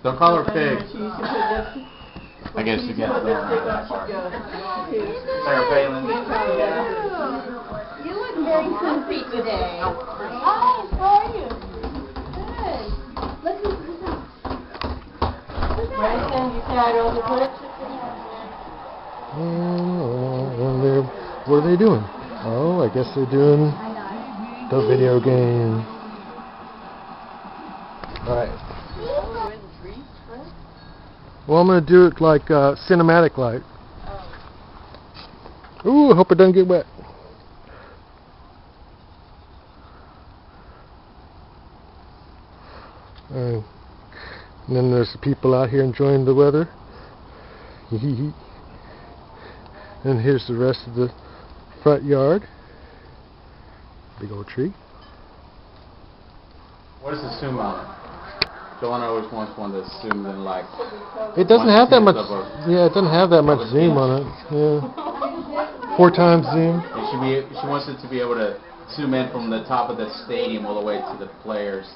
Don't call her pig. I guess you get Sarah Palin. You look very comfy today. Hi, how are you? Good. Look who's up. Bryson, you said I don't put it. What are they doing? Oh, I guess they're doing the video game. Alright. Well, I'm going to do it like cinematic light. Ooh, I hope it doesn't get wet. And then there's the people out here enjoying the weather. And here's the rest of the front yard. Big old tree. What is the zoom on it? Joanna always wants one that's zoomed in like. It doesn't have that much. Yeah, it doesn't have that much zoom on it. Yeah. 4 times zoom. And she wants it to be able to zoom in from the top of the stadium all the way to the players.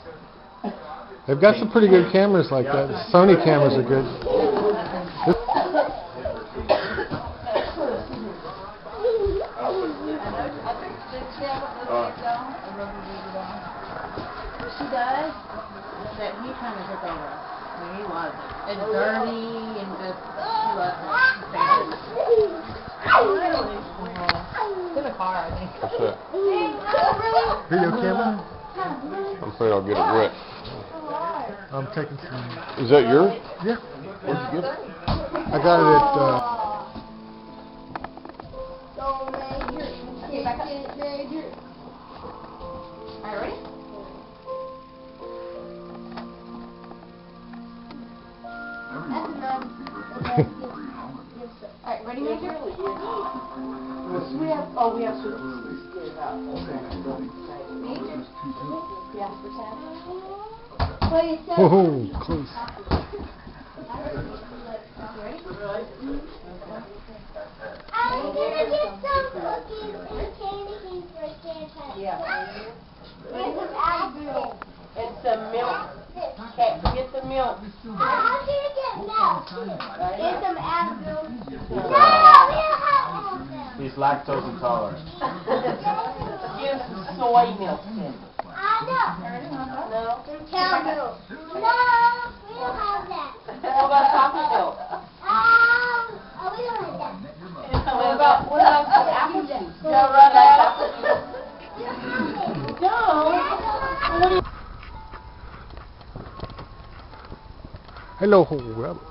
They've got some pretty good cameras like that. The Sony cameras are good. She does? That he kind of took over. No, he wasn't. And dirty and just, he wasn't. It's in the car, I think. What's that? Video camera? I'm afraid I'll get it wet. I'm taking some. Is that yours? Yeah. Where'd you get it? I got it at. Okay, back up. Alright, ready? Alright, ready, Major? We have switches. Major? Yeah, for 10. Whoa, close. I'm gonna get some cookies and candy canes for Santa. Yeah. There's some apples. It's the milk. Okay, get the milk. I'm gonna get milk. There's some apples. He's, No, we don't have apples. He's lactose intolerant. Give some soy milk in. No. No? Some cow milk. No, we don't have that. What about chocolate milk? We don't have that. What about some apple juice? You don't run out of apple juice? No. Hello, Rabbit.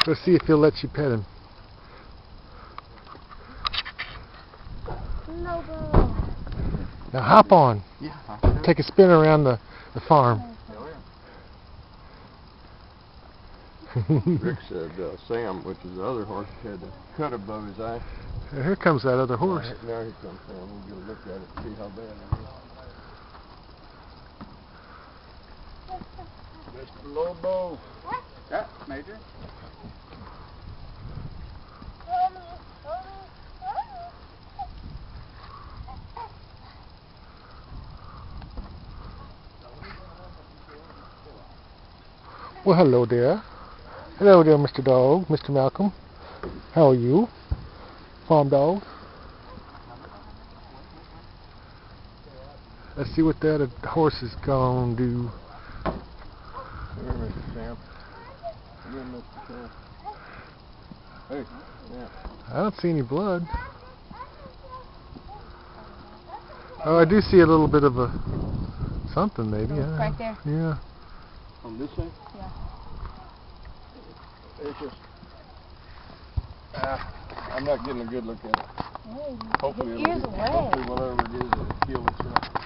Let's see if he'll let you pet him. No, bro. Now hop on. Yeah. Take a spin around the farm. Rick said Sam, which is the other horse, had the cut above his eye. Here comes that other horse. Now here comes Sam. We'll get a look at it and see how bad it is. Mr. Lobo. Yeah, Major. Well, hello there. Hello there, Mr. Dog, Mr. Malcolm. How are you? Farm dog. Let's see what that horse is gonna do. Here, Mr. Sam. Come here, Mr. Sam. Hey, yeah. I don't see any blood. Oh, I do see a little bit of a Something maybe. Yeah. Right there. Yeah. On this thing? Yeah. It's just... I'm not getting a good look at it. Hey, Hopefully, his ear's away. hopefully whatever it is, it'll kill itself.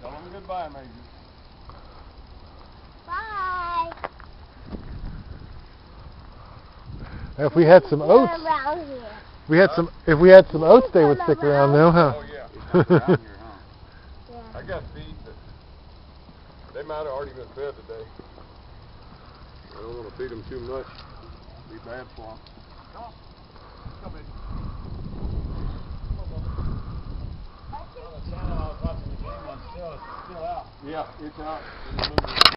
Tell them goodbye, Major. Bye. If we had some oats, Around here. if we had some oats, they would stick around now, huh? Oh, yeah. It's not around here, huh? Yeah. I got feed, but they might have already been fed today. I don't want to feed them too much. It'd be bad for them. Yeah, it's out.